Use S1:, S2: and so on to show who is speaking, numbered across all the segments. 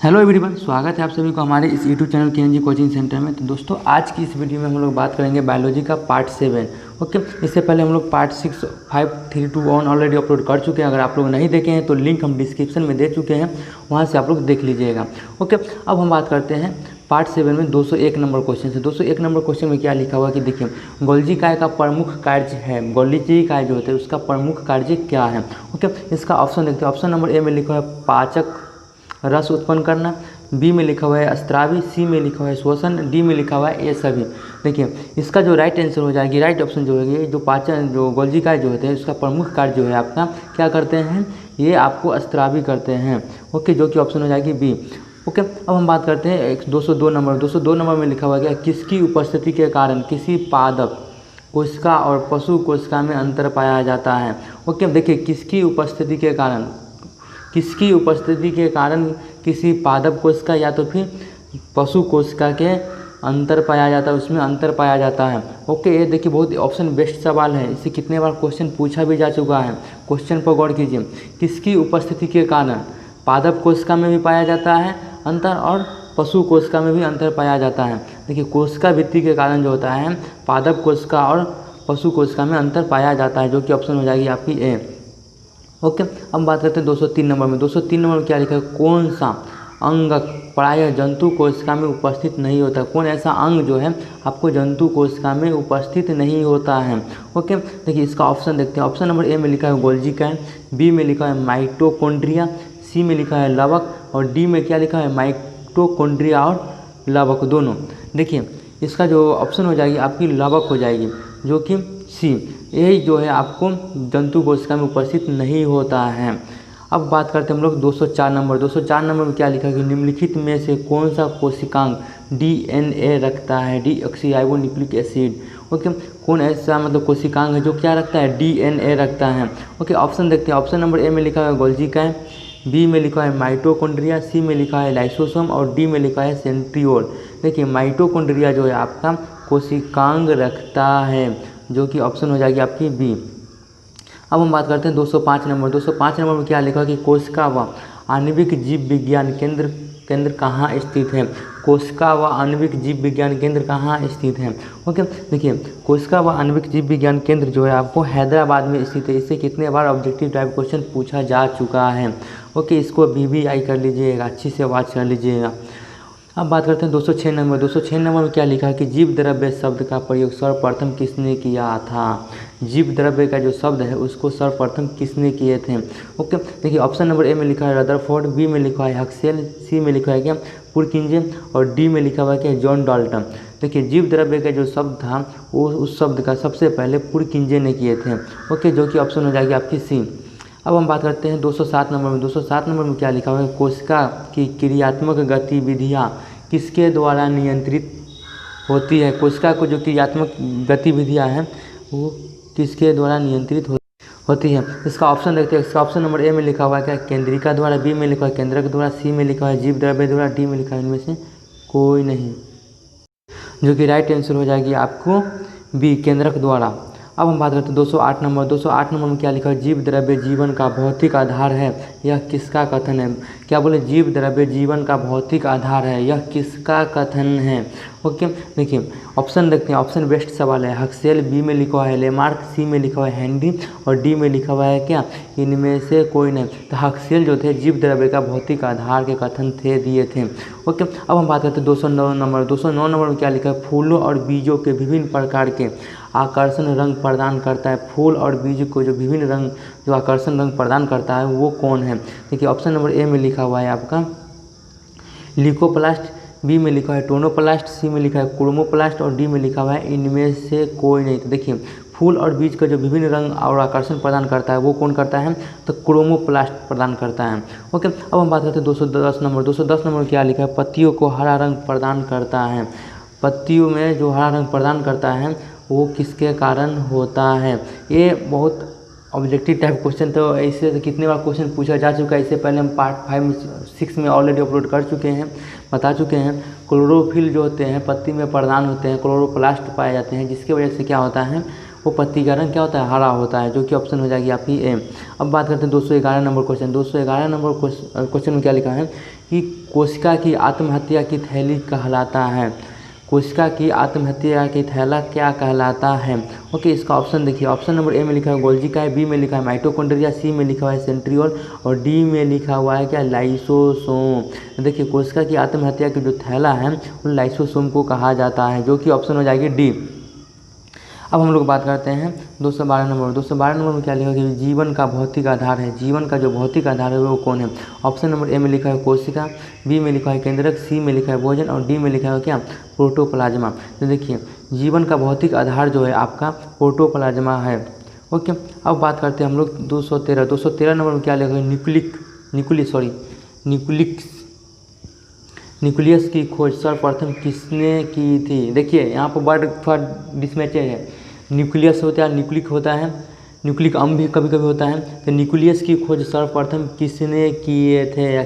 S1: Hello everyone, स्वागत है आप सभी को हमारे इस यूट्यूब चैनल केएनजी कोचिंग सेंटर में। तो दोस्तों, आज की इस वीडियो में हम लोग बात करेंगे बायोलॉजी का पार्ट 7। ओके, इससे पहले हम लोग पार्ट 6, 5, 3, 2, 1 ऑलरेडी अपलोड कर चुके हैं। अगर आप लोग नहीं देखे हैं तो लिंक हम डिस्क्रिप्शन में दे चुके हैं, वहाँ से आप लोग देख लीजिएगा। ओके, अब हम बात करते हैं पार्ट 7 में 201 नंबर क्वेश्चन से। 201 नंबर क्वेश्चन में क्या लिखा हुआ है कि देखिए, गोल्जी काय का प्रमुख कार्य है। गोल्जी काय जो होते हैं उसका प्रमुख कार्य क्या है। ओके, इसका ऑप्शन देखते हैं। ऑप्शन नंबर ए में लिखा है पाचक रस उत्पन्न करना, बी में लिखा हुआ है स्त्रावी, सी में लिखा हुआ है श्वसन, डी में लिखा हुआ है ये सभी। देखिए, इसका जो राइट आंसर हो जाएगी, राइट ऑप्शन जो है, जो पाचन जो गोल्जी काय जो होते हैं उसका प्रमुख कार्य जो है आपका क्या करते हैं, ये आपको स्त्रावी करते हैं। ओके, जो कि ऑप्शन हो जाएगी बी। ओके, अब हम बात करते हैं 202 नंबर। 202 नंबर में लिखा हुआ है किसकी उपस्थिति के कारण किसी पादप कोशिका और पशु कोशिका में अंतर पाया जाता है। ओके, देखिए, किसकी उपस्थिति के कारण, किसकी उपस्थिति के कारण किसी पादप कोशिका या तो फिर पशु कोशिका के अंतर पाया जाता है, उसमें अंतर पाया जाता है। ओके, ये देखिए बहुत ऑप्शन बेस्ट सवाल है, इससे कितने बार क्वेश्चन पूछा भी जा चुका है। क्वेश्चन पर गौर कीजिए, किसकी उपस्थिति के कारण पादप कोशिका में भी पाया जाता है अंतर और पशु कोशिका में भी अंतर पाया जाता है। देखिए, कोशिका भित्ति के कारण जो होता है पादप कोशिका और पशु कोशिका में अंतर पाया जाता है, जो कि ऑप्शन हो जाएगी आपकी ए। ओके, अब बात करते हैं 203 नंबर में। 203 नंबर में क्या लिखा है, कौन सा अंग प्रायः जंतु कोशिका में उपस्थित नहीं होता। कौन ऐसा अंग जो है आपको जंतु कोशिका में उपस्थित नहीं होता है। ओके, देखिए, इसका ऑप्शन देखते हैं। ऑप्शन नंबर ए में लिखा है गोल्जी काय, बी में लिखा है माइटोकॉन्ड्रिया, सी में लिखा है लवक और डी में क्या लिखा है माइटोकॉन्ड्रिया और लवक दोनों। देखिए, इसका जो ऑप्शन हो जाएगी आपकी लवक हो जाएगी, जो कि सी, यही जो है आपको जंतु कोशिका में उपस्थित नहीं होता है। अब बात करते हैं हम लोग 204 नंबर। 204 नंबर में क्या लिखा है कि निम्नलिखित में से कौन सा कोशिकांग डीएनए रखता है, डीऑक्सीराइबोन्यूक्लिक एसिड। ओके, कौन ऐसा मतलब कोशिकांग है जो क्या रखता है, डीएनए रखता है। ओके, ऑप्शन देखते हैं। ऑप्शन नंबर ए में लिखा है गोल्जी काय, बी में लिखा है माइटोकॉन्ड्रिया, सी में लिखा है लाइसोसोम और डी में लिखा है सेंट्रियोल। देखिए, माइटोकॉन्ड्रिया जो है आपका कोशिकांग रखता है, जो कि ऑप्शन हो जाएगी आपकी बी। अब हम बात करते हैं 205 नंबर। 205 नंबर में क्या लिखा है कि कोशिका व आणविक जीव विज्ञान केंद्र कहाँ स्थित है। कोशिका व आणविक जीव विज्ञान केंद्र कहाँ स्थित है। ओके, देखिए, कोशिका व आणविक जीव विज्ञान केंद्र जो है आपको हैदराबाद में स्थित है। इससे कितने बार ऑब्जेक्टिव टाइप क्वेश्चन पूछा जा चुका है। ओके, इसको BBI कर लीजिएगा, अच्छी से वाच कर लीजिएगा। अब बात करते हैं 206 नंबर। 206 नंबर में क्या लिखा है कि जीव द्रव्य शब्द का प्रयोग सर्वप्रथम किसने किया था। जीव द्रव्य का जो शब्द है उसको सर्वप्रथम किसने किए थे। ओके, देखिए, ऑप्शन नंबर ए में लिखा है रदरफोर्ड, बी में लिखा है हक्सेल, सी में लिखा है क्या पुरकिंजे और डी में लिखा हुआ है क्या जॉन डाल्टन। देखिए, जीव द्रव्य का जो शब्द था वो उस शब्द का सबसे पहले पुरकिंजे ने किए थे। ओके, जो कि ऑप्शन हो जाएगी आपकी सी। अब हम बात करते हैं 207 नंबर में। 207 नंबर में क्या लिखा हुआ है, कोशिका की क्रियात्मक गतिविधियाँ किसके द्वारा नियंत्रित होती है। कोशिका को जो क्रियात्मक गतिविधियाँ हैं वो किसके द्वारा नियंत्रित होती है। इसका ऑप्शन देखते हैं। इसका ऑप्शन नंबर ए में लिखा हुआ है क्या केंद्रिका द्वारा, बी में लिखा है केंद्रक द्वारा, सी में लिखा है जीव द्रव्य द्वारा, डी में लिखा है इनमें से कोई नहीं, जो कि राइट आंसर हो जाएगी आपको बी, केंद्रक द्वारा। अब हम बात करते हैं 208 नंबर। 208 नंबर में क्या लिखा है, जीव द्रव्य जीवन का भौतिक आधार है, यह किसका कथन है। क्या बोले, जीव द्रव्य जीवन का भौतिक आधार है, यह किसका कथन है। ओके, देखिए, ऑप्शन देखते हैं। ऑप्शन बेस्ट सवाल है हक्सेल, बी में लिखा हुआ है लेमार्क, सी में लिखा हुआ है हेनरी और डी में लिखा हुआ है क्या इनमें से कोई नहीं। तो हक्सेल जो थे जीव द्रव्य का भौतिक आधार के कथन थे दिए थे। ओके, अब हम बात करते हैं 209 नंबर। 209 नंबर में क्या लिखा है, फूलों और बीजों के विभिन्न प्रकार के आकर्षण रंग प्रदान करता है। फूल और बीज को जो विभिन्न रंग जो आकर्षण रंग प्रदान करता है वो कौन है। देखिए, ऑप्शन नंबर ए में लिखा हुआ है आपका लिकोप्लास्ट, बी में लिखा है टोनोप्लास्ट, सी में लिखा है क्रोमोप्लास्ट और डी में लिखा हुआ है इनमें से कोई नहीं। तो देखिए, फूल और बीज का जो विभिन्न रंग और आकर्षण प्रदान करता है वो कौन करता है, तो क्रोमोप्लास्ट प्रदान करता है। ओके, अब हम बात करते हैं 210 नंबर। 210 नंबर क्या लिखा है, पत्तियों को हरा रंग प्रदान करता है। पत्तियों में जो हरा रंग प्रदान करता है वो किसके कारण होता है। ये बहुत ऑब्जेक्टिव टाइप क्वेश्चन, तो ऐसे तो कितने बार क्वेश्चन पूछा जा चुका है। इससे पहले हम पार्ट 5, 6 में ऑलरेडी अपलोड कर चुके हैं, बता चुके हैं। क्लोरोफिल जो होते हैं पत्ती में प्रदान होते हैं, क्लोरोप्लास्ट पाए जाते हैं, जिसकी वजह से क्या होता है वो पत्ती का रंग क्या होता है, हरा होता है, जो कि ऑप्शन हो जाएगी आपकी ए। अब बात करते हैं 211 नंबर क्वेश्चन। 211 नंबर क्वेश्चन में क्या लिखा है कि कोशिका की आत्महत्या की थैली कहलाता है। कोशिका की आत्महत्या की थैला क्या कहलाता है? ओके, इसका ऑप्शन देखिए। ऑप्शन नंबर ए में लिखा है गोल्जिका है, बी में लिखा है माइटोकॉन्ड्रिया, सी में लिखा हुआ है सेंट्रियोल और डी में लिखा हुआ है क्या, लाइसोसोम। देखिए कोशिका की आत्महत्या की जो थैला है वो लाइसोसोम को कहा जाता है, जो कि ऑप्शन हो जाएगी डी। अब हम लोग बात करते हैं 212 नंबर। 212 नंबर में क्या लिखा है कि जीवन का भौतिक आधार है। जीवन का जो भौतिक आधार है वो कौन है? ऑप्शन नंबर ए में लिखा है कोशिका, बी में लिखा है केंद्रक, सी में लिखा है भोजन और डी में लिखा है क्या, प्रोटोप्लाज्मा। तो देखिए जीवन का भौतिक आधार जो है आपका प्रोटोप्लाज्मा है। ओके, अब बात करते हैं हम लोग 213 नंबर में क्या लिखा है न्यूक्लियस की खोज सर्वप्रथम किसने की थी? देखिए यहाँ पर वर्ड थोड़ा डिसमैचेज है। न्यूक्लियस होता है, न्यूक्लिक होता है, न्यूक्लिक अम्ल भी कभी कभी होता है। तो न्यूक्लियस की खोज सर्वप्रथम किसने किए थे?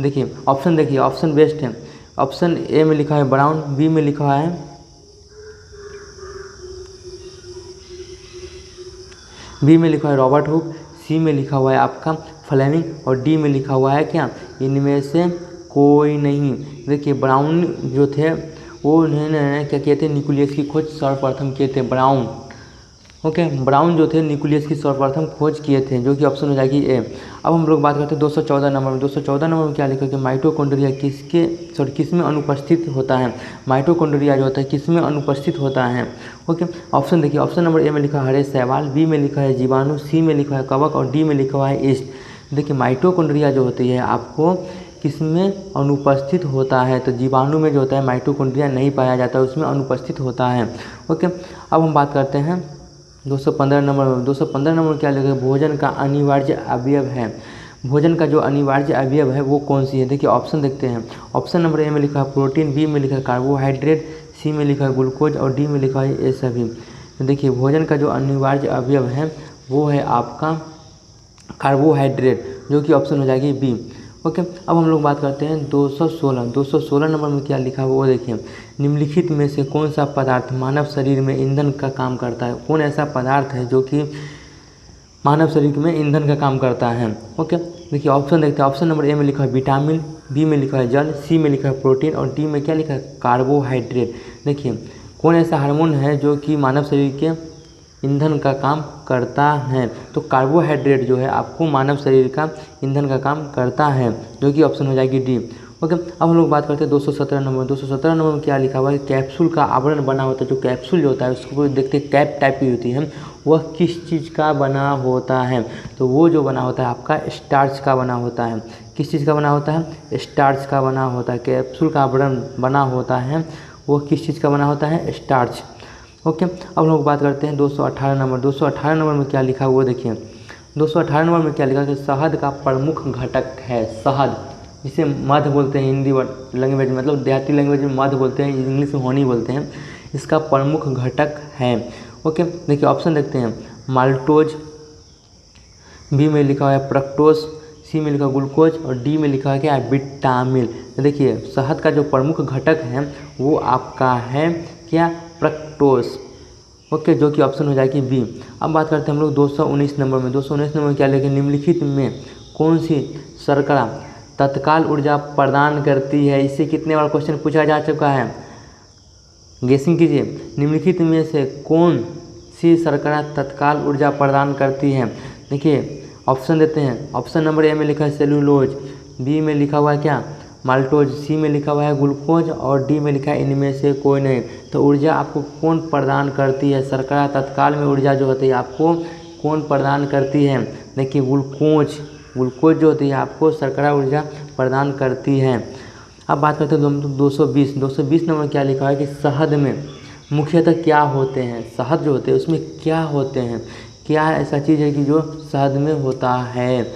S1: देखिए ऑप्शन देखिए, ऑप्शन बेस्ट है। ऑप्शन ए में लिखा है ब्राउन, बी में लिखा है रॉबर्ट हुक, सी में लिखा हुआ है आपका फ्लेमिंग और डी में लिखा हुआ है क्या, इनमें से कोई नहीं। देखिए ब्राउन जो थे वो उन्होंने क्या किए थे, न्यूक्लियस की खोज सर्वप्रथम किए थे, ब्राउन। ओके, ब्राउन जो थे न्यूक्लियस की सर्वप्रथम खोज किए थे, जो कि ऑप्शन हो जाएगी ए। अब हम लोग बात करते हैं 214 नंबर में। 214 नंबर में क्या लिखा है कि माइटोकॉन्ड्रिया किसमें अनुपस्थित होता है? माइटोकॉन्ड्रिया जो होता है किसमें अनुपस्थित होता है? ओके, ऑप्शन देखिए। ऑप्शन नंबर ए में लिखा है हरे शैवाल, बी में लिखा है जीवाणु, सी में लिखा है कवक और डी में लिखा हुआ है ईस्ट। देखिए माइटोकॉन्ड्रिया जो होती है आपको किसमें अनुपस्थित होता है? तो जीवाणु में जो होता है माइटोकॉन्ड्रिया नहीं पाया जाता, उसमें अनुपस्थित होता है। ओके, अब हम बात करते हैं 215 नंबर में। 215 नंबर में क्या लिखा है, भोजन का अनिवार्य अवयव है। भोजन का जो अनिवार्य अवयव है वो कौन सी है? देखिए ऑप्शन देखते हैं। ऑप्शन नंबर ए में लिखा है प्रोटीन, बी में लिखा है कार्बोहाइड्रेट, सी में लिखा है ग्लूकोज और डी में लिखा है ये सभी। तो देखिए भोजन का जो अनिवार्य अवयव है वो है आपका कार्बोहाइड्रेट, जो कि ऑप्शन हो जाएगी बी। ओके, अब हम लोग बात करते हैं 216 नंबर में क्या लिखा है वो देखिए। निम्नलिखित में से कौन सा पदार्थ मानव शरीर में ईंधन का काम करता है? कौन ऐसा पदार्थ है जो कि मानव शरीर में ईंधन का काम करता है? ओके, देखिए ऑप्शन देखते हैं। ऑप्शन नंबर ए में लिखा है विटामिन, बी में लिखा है जल, सी में लिखा है प्रोटीन और डी में क्या लिखा है, कार्बोहाइड्रेट। देखिए कौन ऐसा हार्मोन है जो कि मानव शरीर के ईंधन का काम करता है? तो कार्बोहाइड्रेट जो है आपको मानव शरीर का ईंधन का काम करता है, जो कि ऑप्शन हो जाएगी डी। ओके, अब हम लोग बात करते हैं 217 नंबर। 217 नंबर में क्या लिखा हुआ है, कैप्सूल का आवरण बना होता है। जो कैप्सूल जो होता है उसको देखते हैं कैप टाइप की होती है, वह किस चीज़ का बना होता है? तो वो जो बना होता है आपका स्टार्च का बना होता है। किस चीज़ का बना होता है? स्टार्च का बना होता है। कैप्सूल का आवरण बना होता है वो किस चीज़ का बना होता है? स्टार्च। ओके, अब हम लोग बात करते हैं 218 नंबर। 218 नंबर में क्या लिखा हुआ देखिए। 218 नंबर में क्या लिखा है कि शहद का प्रमुख घटक है। शहद जिसे मध बोलते हैं हिंदी लैंग्वेज, मतलब देहाती लैंग्वेज में मध बोलते हैं, इंग्लिश में हनी बोलते हैं, इसका प्रमुख घटक है। ओके, देखिए ऑप्शन देखते हैं। माल्टोज, बी में लिखा हुआ है फ्रक्टोज, सी में लिखा ग्लूकोज और डी में लिखा है क्या, विटामिन। तो देखिए शहद का जो प्रमुख घटक है वो आपका है क्या, फ्रक्टोज। ओके, जो कि ऑप्शन हो जाएगी बी। अब बात करते हैं हम लोग 219 नंबर में। 219 नंबर में क्या लिखा है, निम्नलिखित में कौन सी शर्करा तत्काल ऊर्जा प्रदान करती है? इससे कितने बार क्वेश्चन पूछा जा चुका है, गेसिंग कीजिए। निम्नलिखित में से कौन सी शर्करा तत्काल ऊर्जा प्रदान करती है? देखिए ऑप्शन देते हैं। ऑप्शन नंबर ए में लिखा है सेलुलोज, बी में लिखा हुआ है क्या, माल्टोज, सी में लिखा हुआ है ग्लूकोज और डी में लिखा है इनमें से कोई नहीं। तो ऊर्जा आपको कौन प्रदान करती है? शर्करा तत्काल में ऊर्जा जो होती है आपको कौन प्रदान करती है? देखिए ग्लूकोज जो होती है आपको शर्करा ऊर्जा प्रदान करती है। अब बात करते हैं 220 नंबर क्या लिखा है कि शहद में मुख्यतः क्या होते हैं? शहद जो होते हैं उसमें क्या होते हैं? क्या ऐसा चीज़ है कि जो शहद में होता है?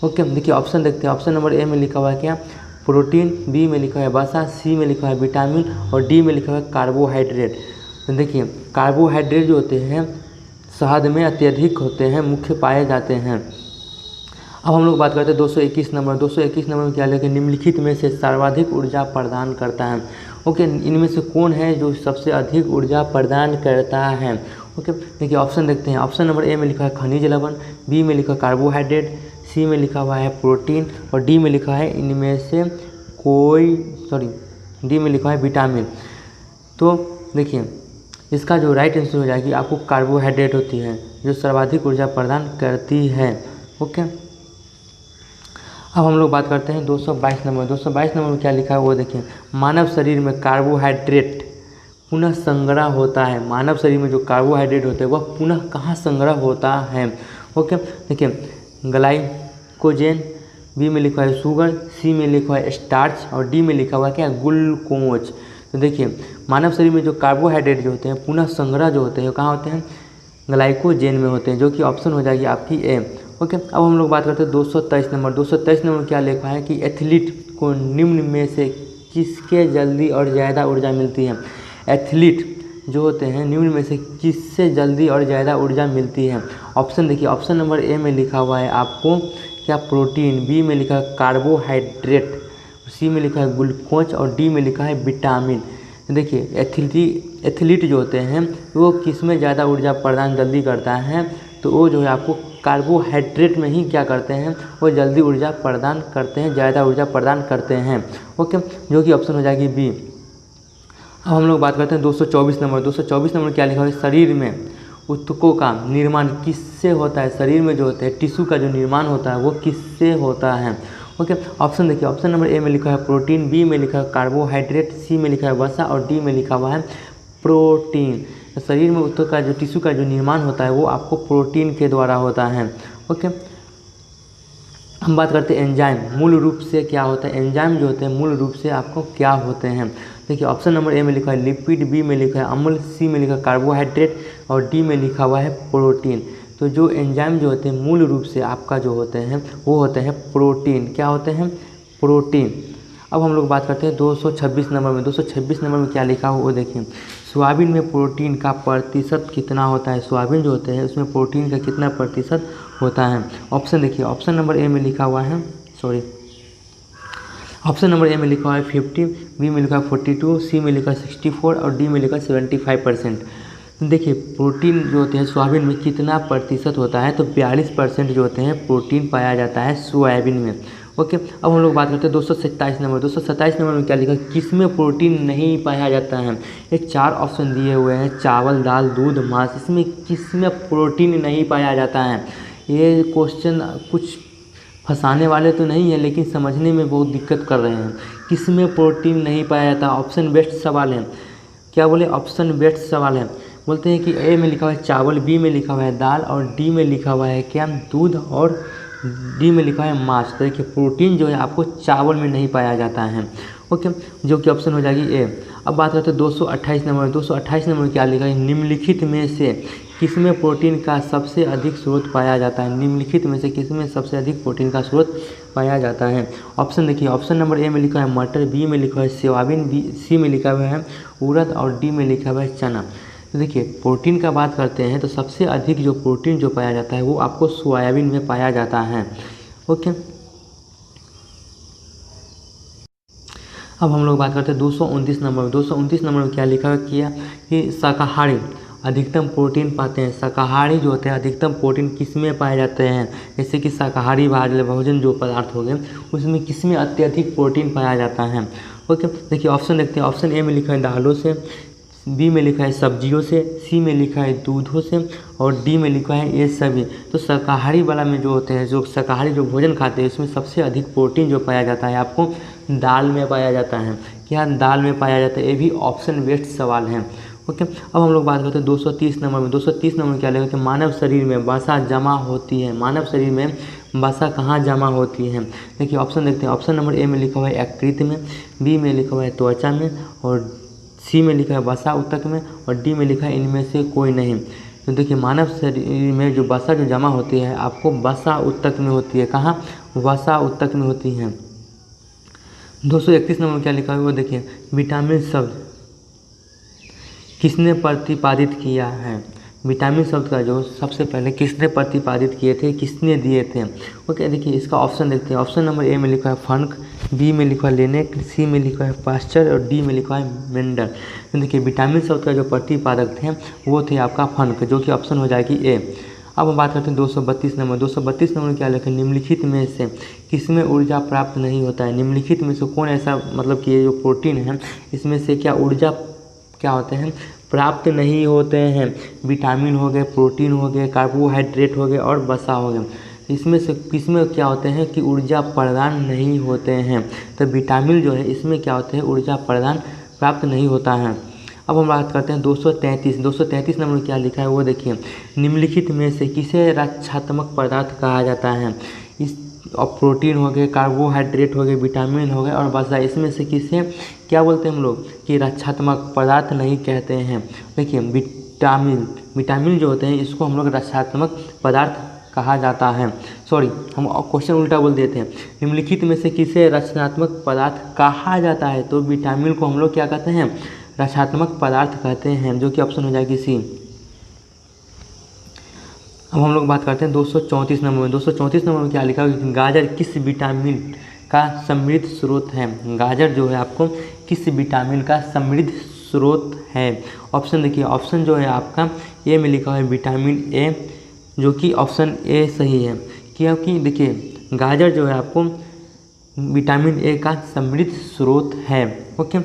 S1: ओके, देखिए ऑप्शन देखते हैं। ऑप्शन नंबर ए में लिखा हुआ है क्या, प्रोटीन, बी में लिखा है वसा, सी में लिखा है विटामिन और डी में लिखा है कार्बोहाइड्रेट। तो देखिए कार्बोहाइड्रेट जो होते हैं शहद में अत्यधिक होते हैं, मुख्य पाए जाते हैं। अब हम लोग बात करते हैं 221 नंबर। 221 नंबर में क्या लिखा है, निम्नलिखित में से सर्वाधिक ऊर्जा प्रदान करता है। ओके, इनमें से कौन है जो सबसे अधिक ऊर्जा प्रदान करता है? ओके, देखिए ऑप्शन देखते हैं। ऑप्शन नंबर ए में लिखा है खनिज लवण, बी में लिखा है कार्बोहाइड्रेट, सी में लिखा हुआ है प्रोटीन और डी में लिखा है इनमें से डी में लिखा है विटामिन। तो देखिए इसका जो राइट आंसर हो जाएगी आपको कार्बोहाइड्रेट होती है जो सर्वाधिक ऊर्जा प्रदान करती है। ओके, अब हम लोग बात करते हैं 222 नंबर। 222 नंबर में क्या लिखा है वो देखिए, मानव शरीर में कार्बोहाइड्रेट पुनः संग्रह होता है। मानव शरीर में जो कार्बोहाइड्रेट होते हैं वह पुनः कहाँ संग्रह होता है। ओके, देखिए ग्लाइकोजेन, बी में लिखा है शुगर, सी में लिखा है स्टार्च और डी में लिखा हुआ है क्या, ग्लूकोज। तो देखिए मानव शरीर में जो कार्बोहाइड्रेट जो होते हैं पुनः संग्रह जो होते हैं कहाँ होते हैं, ग्लाइकोजेन में होते हैं, जो कि ऑप्शन हो जाएगी आपकी ए। ओके, अब हम लोग बात करते हैं 223 नंबर। 223 नंबर क्या लिखा है कि एथलीट को निम्न में से किसके जल्दी और ज़्यादा ऊर्जा मिलती है। एथलीट जो होते हैं निम्न में से किससे जल्दी और ज़्यादा ऊर्जा मिलती है। ऑप्शन देखिए, ऑप्शन नंबर ए में लिखा हुआ है आपको क्या, प्रोटीन, बी में लिखा है कार्बोहाइड्रेट, सी में लिखा है ग्लूकोज और डी में लिखा है विटामिन। देखिए एथलीट जो होते हैं वो किस में ज़्यादा ऊर्जा प्रदान जल्दी करता है, तो वो जो है आपको कार्बोहाइड्रेट में ही क्या करते हैं, वो जल्दी ऊर्जा प्रदान करते हैं, ज़्यादा ऊर्जा प्रदान करते हैं। ओके, जो कि ऑप्शन हो जाएगी बी। अब हम लोग बात करते हैं 224 नंबर। 224 नंबर क्या लिखा है, शरीर में ऊतकों का निर्माण किससे होता है। शरीर में जो होते हैं टिश्यू का जो निर्माण होता है वो किससे होता है। ओके, ऑप्शन देखिए, ऑप्शन नंबर ए में लिखा है प्रोटीन, बी में लिखा है कार्बोहाइड्रेट, सी में लिखा है वसा और डी में लिखा हुआ है प्रोटीन। तो शरीर में ऊतक का जो टिश्यू का जो निर्माण होता है वो आपको प्रोटीन के द्वारा होता है। ओके, हम बात करते हैं एंजाइम मूल रूप से क्या होता है। एंजाइम जो होते हैं मूल रूप से आपको क्या होते हैं। देखिए ऑप्शन नंबर ए में लिखा है लिपिड, बी में लिखा है अम्ल, सी में लिखा है कार्बोहाइड्रेट और डी में लिखा हुआ है प्रोटीन। तो जो एंजाइम जो होते हैं मूल रूप से आपका जो होते हैं वो होते हैं प्रोटीन। क्या होते हैं, प्रोटीन। अब हम लोग बात करते हैं 226 नंबर में। 226 नंबर में क्या लिखा हो वो देखिए, सोयाबीन में प्रोटीन का प्रतिशत कितना होता है। सोयाबीन जो होते हैं उसमें प्रोटीन का कितना प्रतिशत होता है। ऑप्शन देखिए, ऑप्शन नंबर ए में लिखा हुआ है ऑप्शन नंबर ए में लिखा हुआ है 50, बी में लिखा है 42, सी में लिखा है 64 और डी में लिखा है 75%। देखिए प्रोटीन जो होते हैं सोयाबीन में कितना प्रतिशत होता है, तो 42% जो होते हैं प्रोटीन पाया जाता है सोयाबीन में। ओके, अब हम लोग बात करते हैं 227 नंबर। 227 नंबर में क्या लिखा है, किसमें प्रोटीन नहीं पाया जाता है। ये 4 ऑप्शन दिए हुए हैं, चावल, दाल, दूध, मांस, इसमें किसमें प्रोटीन नहीं पाया जाता है। ये क्वेश्चन कुछ फंसाने वाले तो नहीं है लेकिन समझने में बहुत दिक्कत कर रहे हैं। किसमें प्रोटीन नहीं पाया जाता, ऑप्शन बेस्ड सवाल है। क्या बोले, ऑप्शन बेस्ड सवाल है। बोलते हैं कि ए में लिखा हुआ है चावल, बी में लिखा हुआ है दाल और डी में लिखा हुआ है क्या, दूध और डी में लिखा है मांस। तो देखिए प्रोटीन जो है आपको चावल में नहीं पाया जाता है। ओके, जो कि ऑप्शन हो जाएगी ए। अब बात करते हैं 228 नंबर। 228 नंबर क्या लिखा है, निम्नलिखित में से किसमें प्रोटीन का सबसे अधिक स्रोत पाया जाता है। निम्नलिखित में से किसमें सबसे अधिक प्रोटीन का स्रोत पाया जाता है। ऑप्शन देखिए, ऑप्शन नंबर ए में लिखा है मटर, बी में लिखा है सोयाबीन, बी सी में लिखा हुआ है उड़द और डी में लिखा हुआ है चना। तो देखिए प्रोटीन का बात करते हैं तो सबसे अधिक जो प्रोटीन जो पाया जाता है वो आपको सोयाबीन में पाया जाता है। ओके, अब हम लोग बात करते हैं 229 नंबर में। 229 नंबर में क्या लिखा किया कि शाकाहारी अधिकतम प्रोटीन पाते हैं। शाकाहारी जो होते हैं अधिकतम प्रोटीन किस में पाए जाते हैं, जैसे कि शाकाहारी भोजन जो पदार्थ हो गए उसमें किस में अत्यधिक प्रोटीन पाया जाता है। ओके, देखिए ऑप्शन देखते हैं। ऑप्शन ए में लिखा है दालों से, बी में लिखा है सब्जियों से, सी में लिखा है दूधों से और डी में लिखा है ये सभी। तो शाकाहारी वाला में जो होते हैं, जो शाकाहारी जो भोजन खाते हैं इसमें सबसे अधिक प्रोटीन जो पाया जाता है आपको दाल में पाया जाता है। क्या दाल में पाया जाता है, ये भी ऑप्शन बेस्ड सवाल है। ओके, अब हम लोग बात करते हैं 230 नंबर में। 230 नंबर क्या लेगा कि मानव शरीर में वसा जमा होती है। मानव शरीर में वसा कहाँ जमा होती है। देखिए ऑप्शन देखते हैं। ऑप्शन नंबर ए में लिखा हुआ है यकृत में, बी में लिखा हुआ है त्वचा में और सी में लिखा है वसा ऊतक में और डी में लिखा है इनमें से कोई नहीं। तो देखिए मानव शरीर में जो वसा जो जमा होती है आपको वसा ऊतक में होती है। कहाँ, वसा ऊतक में होती है। 231 नंबर क्या लिखा है वो देखिए, विटामिन शब्द किसने प्रतिपादित किया है। विटामिन शब्द का जो सबसे पहले किसने प्रतिपादित किए थे, किसने दिए थे। ओके, देखिए इसका ऑप्शन देखते हैं। ऑप्शन नंबर ए में लिखा है फंक, बी में लिखा है लेनेक, सी में लिखा है पास्चर और डी में लिखा है मेंडल। तो देखिए विटामिन शब्द का जो प्रतिपादक थे वो थे आपका फंक, जो कि ऑप्शन हो जाएगी ए। अब हम बात करते हैं 232 नंबर। 232 नंबर क्या लिखा है, निम्नलिखित में से किसमें ऊर्जा प्राप्त नहीं होता है। निम्नलिखित में से कौन ऐसा मतलब कि ये जो प्रोटीन है इसमें से क्या ऊर्जा क्या होते हैं, प्राप्त नहीं होते हैं। विटामिन हो गए, प्रोटीन हो गए, कार्बोहाइड्रेट हो गए और वसा हो गए। इसमें से किसमें क्या होते हैं कि ऊर्जा प्रदान नहीं होते हैं। तो विटामिन जो है इसमें क्या होते हैं, ऊर्जा प्रदान प्राप्त नहीं होता है। अब हम बात करते हैं 233 नंबर क्या लिखा है वो देखिए। निम्नलिखित में से किसे रक्षात्मक पदार्थ कहा जाता है। इस और प्रोटीन हो गए, कार्बोहाइड्रेट हो गए, विटामिन हो गए और वसा, इसमें से किसे क्या बोलते हैं हम लोग कि रक्षात्मक पदार्थ नहीं कहते हैं। देखिए विटामिन जो होते हैं इसको हम लोग रक्षात्मक पदार्थ कहा जाता है। सॉरी, हम क्वेश्चन उल्टा बोल देते हैं। निम्नलिखित में से किसे रचनात्मक पदार्थ कहा जाता है, तो विटामिन को हम लोग क्या कहते हैं, रक्षात्मक पदार्थ कहते हैं, जो कि ऑप्शन हो जाएगी सी। अब हम लोग बात करते हैं 234 नंबर में। 234 नंबर में क्या लिखा है, गाजर किस विटामिन का समृद्ध स्रोत है। गाजर जो है आपको किस विटामिन का समृद्ध स्रोत है। ऑप्शन देखिए, ऑप्शन जो है आपका ए में लिखा है विटामिन ए, जो कि ऑप्शन ए सही है, क्योंकि देखिए गाजर जो है आपको विटामिन ए का समृद्ध स्रोत है। ओके,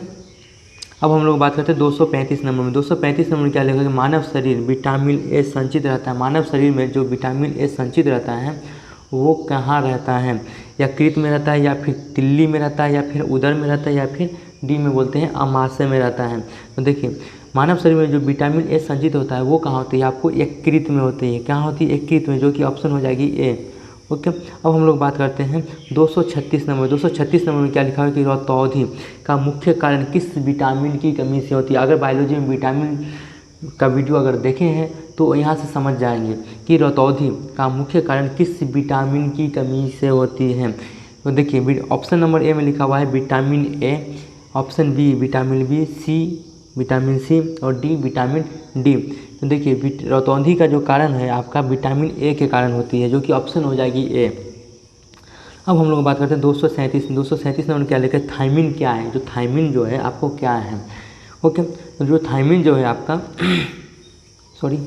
S1: अब हम लोग बात करते हैं 235 नंबर में। 235 नंबर में क्या लिखा है, मानव शरीर विटामिन ए संचित रहता है। मानव शरीर में जो विटामिन ए संचित रहता है वो कहाँ रहता है, यकृत में रहता है या फिर तिल्ली में रहता है या फिर उदर में रहता है या फिर डी में बोलते हैं अमाशय में रहता है। तो देखिए मानव शरीर में जो विटामिन ए संचित होता है वो कहाँ होती है, आपको यकृत में होती है। कहाँ होती है, यकृत में, जो कि ऑप्शन हो जाएगी ए। ओके, अब हम लोग बात करते हैं 236 नंबर। 236 नंबर में क्या लिखा है कि रतौंधी का मुख्य कारण किस विटामिन की कमी से होती है। अगर बायोलॉजी में विटामिन का वीडियो अगर देखे हैं तो यहाँ से समझ जाएंगे कि रतौंधी का मुख्य कारण किस विटामिन की कमी से होती है। तो देखिए ऑप्शन नंबर ए में लिखा हुआ है vitamin A, option B vitamin B, C vitamin C और डी विटामिन डी। तो देखिए रतौंधी का जो कारण है आपका विटामिन ए के कारण होती है, जो कि ऑप्शन हो जाएगी ए। अब हम लोग बात करते हैं 237 नंबर क्या लिखा है, थायमिन क्या है। जो थायमिन जो है आपको क्या है। ओके, तो जो थायमिन जो है आपका सॉरी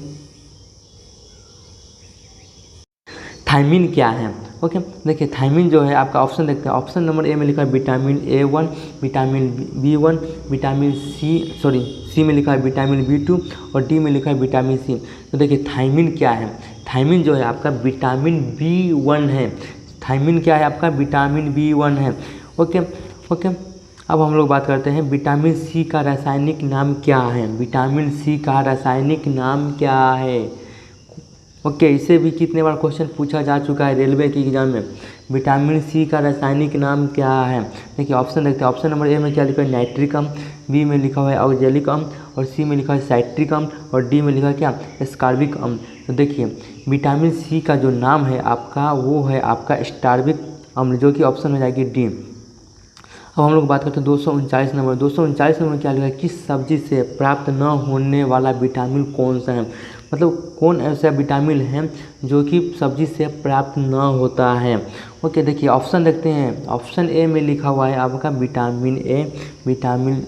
S1: थायमिन क्या है। ओके, देखिए थायमिन जो है आपका ऑप्शन देखते हैं। ऑप्शन नंबर ए में लिखा है vitamin A1, vitamin B1, vitamin C में लिखा है विटामिन B2 और डी में लिखा है विटामिन सी। तो देखिए थायमिन क्या है, थायमिन जो है आपका विटामिन B1 है। थायमिन क्या है आपका, विटामिन B1 है। ओके, अब हम लोग बात करते हैं विटामिन सी का रासायनिक नाम क्या है। विटामिन सी का रासायनिक नाम क्या है। ओके, इसे भी कितने बार क्वेश्चन पूछा जा चुका है रेलवे के एग्जाम में। विटामिन सी का रासायनिक नाम क्या है। देखिए ऑप्शन देखते हैं। ऑप्शन नंबर ए में क्या लिखा है, नाइट्रिक अम्ल, बी में लिखा हुआ है ऑक्जेलिक अम्ल और सी में लिखा है साइट्रिक अम्ल और डी में लिखा है क्या, एस्कॉर्बिक अम्ल। तो देखिए विटामिन सी का जो नाम है आपका वो है आपका एस्कॉर्बिक अम्ल, जो कि ऑप्शन हो जाएगी डी। अब हम लोग बात करते हैं 239 नंबर। 239 नंबर क्या लिखा है, किस सब्जी से प्राप्त न होने वाला विटामिन कौन सा है। मतलब कौन ऐसा विटामिन है जो कि सब्जी से प्राप्त न होता है। ओके, देखिए ऑप्शन देखते हैं। ऑप्शन ए में लिखा हुआ है आपका vitamin A, vitamin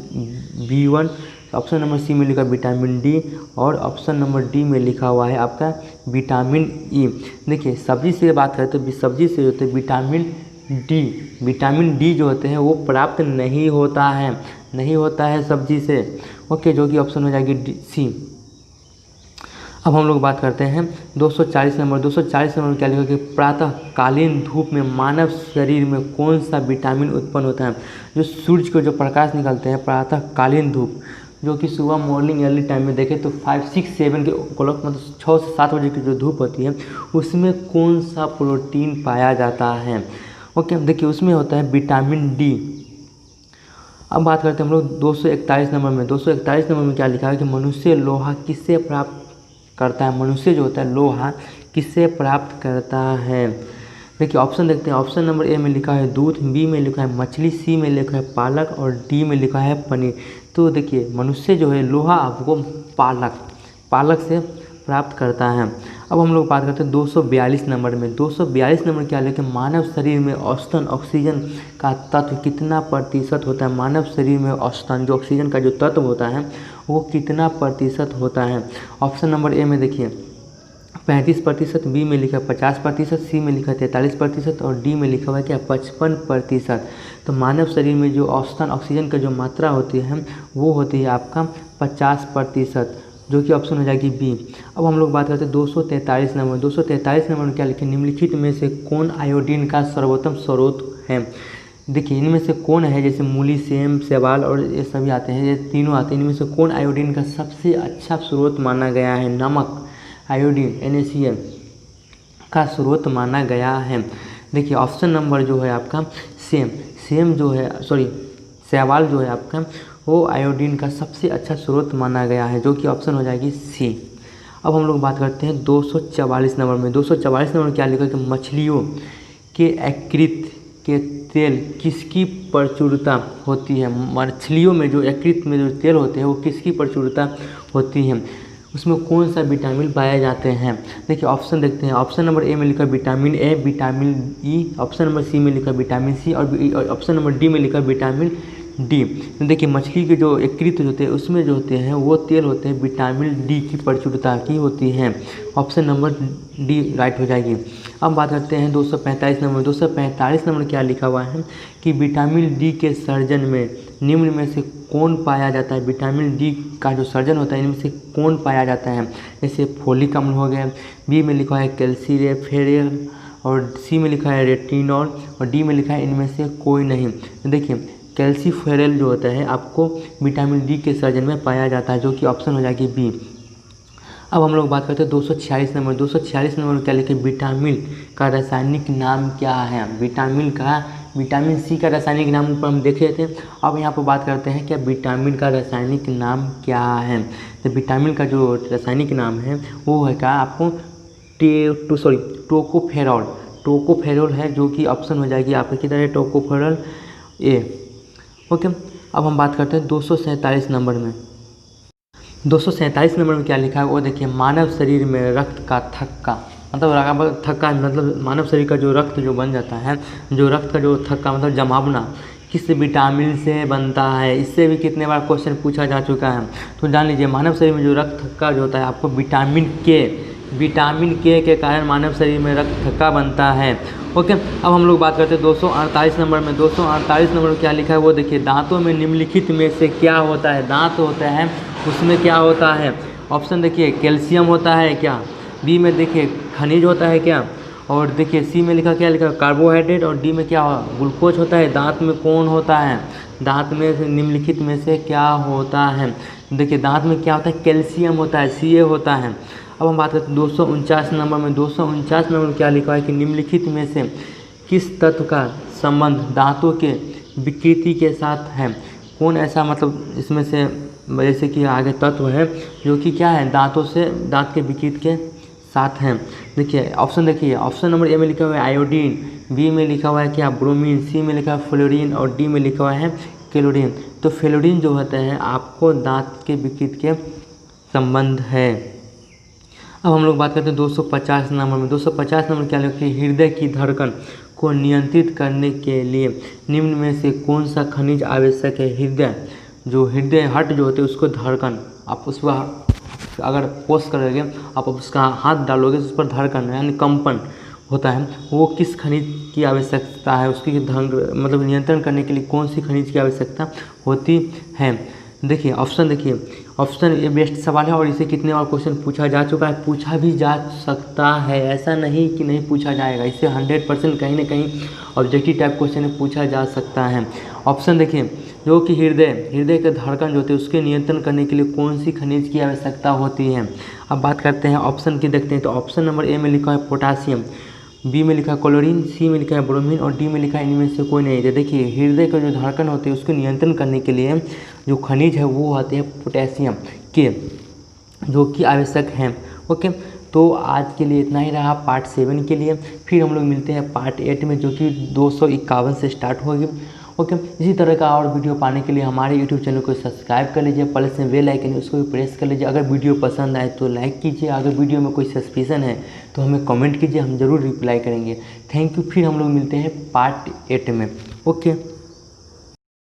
S1: B1, option number C में लिखा है विटामिन डी और ऑप्शन नंबर डी में लिखा हुआ है आपका विटामिन ई। देखिए सब्जी से बात करें तो सब्जी से होते विटामिन डी जो होते हैं वो प्राप्त नहीं होता है सब्जी से। ओके, जो कि ऑप्शन हो जाएगी सी। अब हम लोग बात करते हैं 240 नंबर। 240 नंबर में क्या लिखा कि प्रातःकालीन धूप में मानव शरीर में कौन सा विटामिन उत्पन्न होता है। जो सूर्य को जो प्रकाश निकलते हैं प्रातःकालीन धूप, जो कि सुबह मॉर्निंग अर्ली टाइम में देखें तो 5, 6, 7 के क्लॉक मतलब 6 से 7 बजे की जो धूप होती है उसमें कौन सा प्रोटीन पाया जाता है। ओके, देखिए उसमें होता है विटामिन डी। अब बात करते हैं हम लोग 241 नंबर में। 241 नंबर में क्या लिखा है कि मनुष्य लोहा किससे प्राप्त करता है। मनुष्य जो होता है लोहा किससे प्राप्त करता है। देखिए ऑप्शन देखते हैं। ऑप्शन नंबर ए में लिखा है दूध, बी में लिखा है मछली, सी में लिखा है पालक और डी में लिखा है पनीर। तो देखिए मनुष्य जो है लोहा आपको पालक से प्राप्त करता है। अब हम लोग बात करते हैं 242 नंबर में। 242 नंबर क्या लिखे, मानव शरीर में औसतन ऑक्सीजन का तत्व कितना प्रतिशत होता है। मानव शरीर में औसतन जो ऑक्सीजन का जो तत्व होता है वो कितना प्रतिशत होता है। ऑप्शन नंबर ए में देखिए 35%, बी में लिखा 50%, सी में लिखा 43% और डी में लिखा हुआ है क्या 55%। तो मानव शरीर में जो औसतन ऑक्सीजन का जो मात्रा होती है वो होती है आपका 50%, जो कि ऑप्शन हो जाएगी बी। अब हम लोग बात करते हैं 243 नंबर। 243 नंबर में क्या लिखे, निम्नलिखित में से कौन आयोडीन का सर्वोत्तम स्रोत है। देखिए इनमें से कौन है, जैसे मूली, सेम, शैवाल और ये सभी आते हैं, ये तीनों आते हैं, इनमें से कौन आयोडीन का सबसे अच्छा स्रोत माना गया है। नमक आयोडीन NaCl का स्रोत माना गया है। देखिए ऑप्शन नंबर जो है आपका सेम जो है शैवाल जो है आपका वो आयोडीन का सबसे अच्छा स्रोत माना गया है, जो कि ऑप्शन हो जाएगी सी। अब हम लोग बात करते हैं 244 नंबर में। 244 नंबर में क्या लिखा कि मछलियों के यकृत के तेल किसकी प्रचुरता होती है। मछलियों में जो यकृत में जो तेल होते हैं वो किसकी प्रचुरता होती है, उसमें कौन सा विटामिन पाए जाते हैं। देखिए ऑप्शन देखते हैं। ऑप्शन नंबर ए में लिखा vitamin A, vitamin E, option number C में लिखा विटामिन सी और ऑप्शन नंबर डी में लिखा विटामिन डी। देखिए मछली के जो यकृत होते हैं उसमें जो होते हैं वो तेल होते हैं विटामिन डी की प्रचुरता की होती है। ऑप्शन नंबर डी राइट हो जाएगी। अब बात करते हैं 245 नंबर। 245 नंबर क्या लिखा हुआ है कि विटामिन डी के सर्जन में निम्न में से कौन पाया जाता है। विटामिन डी का जो सर्जन होता है इनमें से कौन पाया जाता है। जैसे फोलिक अम्ल हो गया, बी में लिखा है कैल्सीरेफेरल और सी में लिखा है रेटिनॉल और डी में लिखा है इनमें से कोई नहीं। देखिए कैल्सीफेरल जो होता है आपको विटामिन डी के सर्जन में पाया जाता है, जो कि ऑप्शन हो जाएगी बी। अब हम लोग बात करते हैं 246 नंबर। 246 नंबर क्या लिखे, विटामिन का रासायनिक नाम क्या है। विटामिन सी का रासायनिक नाम ऊपर हम देख रहे थे। अब यहाँ पर बात करते हैं क्या विटामिन का रासायनिक नाम क्या है। तो विटामिन का जो रासायनिक नाम है वो है क्या आपको टोकोफेरॉल है, जो कि ऑप्शन हो जाएगी आपका किधर है टोकोफेरॉल ए। ओके अब हम बात करते हैं 247 नंबर में। 247 नंबर में क्या लिखा है वो देखिए, मानव शरीर में रक्त का थक्का मतलब मानव शरीर का जो रक्त जो बन जाता है, जो रक्त का जो थक्का मतलब जमावना किस विटामिन से बनता है। इससे भी कितने बार क्वेश्चन पूछा जा चुका है, तो जान लीजिए मानव शरीर में जो रक्त थक्का जो होता है आपको विटामिन के कारण मानव शरीर में रक्त थक्का बनता है। ओके अब हम लोग बात करते हैं 248 नंबर में। 248 नंबर में क्या लिखा है वो देखिए, दांतों में निम्नलिखित में से क्या होता है। दांत होता है उसमें क्या होता है। ऑप्शन देखिए कैल्शियम होता है क्या, बी में देखिए खनिज होता है क्या, और देखिए सी में क्या लिखा कार्बोहाइड्रेट और डी में क्या ग्लूकोज होता है। दांत में कौन होता है, दांत में से निम्नलिखित में से क्या होता है। देखिए दांत में क्या होता है, कैल्शियम होता है, Ca होता है। अब हम बात करते हैं 249 नंबर में। 249 नंबर में क्या लिखा है कि निम्नलिखित में से किस तत्व का संबंध दांतों के विकृति के साथ है। कौन ऐसा मतलब इसमें से जैसे कि आगे तत्व है जो कि क्या है दांत के विकृति के साथ हैं। देखिए ऑप्शन देखिए, ऑप्शन नंबर ए में लिखा हुआ है आयोडीन, बी में लिखा हुआ है क्या ब्रोमीन, सी में लिखा है फ्लोरीन और डी में लिखा हुआ है क्लोरीन। तो फ्लोरीन जो होता है आपको दांत के विकृति के संबंध है। अब हम लोग बात करते हैं 250 नंबर में। 250 नंबर क्या लिखा है, हृदय की धड़कन को नियंत्रित करने के लिए निम्न में से कौन सा खनिज आवश्यक है। हृदय हट जो होते हैं उसको धड़कन, आप उस पर अगर पोस्ट करोगे आप उसका हाथ डालोगे उस पर धड़कन यानी कंपन होता है, वो किस खनिज की आवश्यकता है। उसकी मतलब नियंत्रण करने के लिए कौन सी खनिज की आवश्यकता होती है। देखिए ऑप्शन ये बेस्ट सवाल है और इसे कितने और क्वेश्चन पूछा जा चुका है, पूछा भी जा सकता है, ऐसा नहीं कि नहीं पूछा जाएगा। इससे 100% कहीं ना कहीं ऑब्जेक्टिव टाइप क्वेश्चन पूछा जा सकता है। ऑप्शन देखिए, जो कि हृदय के धड़कन जो होते हैं उसके नियंत्रण करने के लिए कौन सी खनिज की आवश्यकता होती है। अब बात करते हैं ऑप्शन की, देखते हैं। तो ऑप्शन नंबर ए में लिखा है पोटासियम, बी में लिखा है क्लोरीन, सी में लिखा है ब्रोमीन और डी में लिखा है इनमें से कोई नहीं है। देखिए हृदय का जो धड़कन होते हैं उसको नियंत्रण करने के लिए जो खनिज है वो आते हैं पोटेशियम के, जो कि आवश्यक हैं। ओके तो आज के लिए इतना ही रहा पार्ट 7 के लिए। फिर हम लोग मिलते हैं पार्ट 8 में, जो कि 251 से स्टार्ट होगी। ओके, इसी तरह का और वीडियो पाने के लिए हमारे यूट्यूब चैनल को सब्सक्राइब कर लीजिए, प्लस में बेल आइकन है उसको भी प्रेस कर लीजिए। अगर वीडियो पसंद आए तो लाइक कीजिए, अगर वीडियो में कोई सस्पेंशन है तो हमें कमेंट कीजिए, हम ज़रूर रिप्लाई करेंगे। Thank you. फिर हम लोग मिलते हैं पार्ट 8 में। ओके।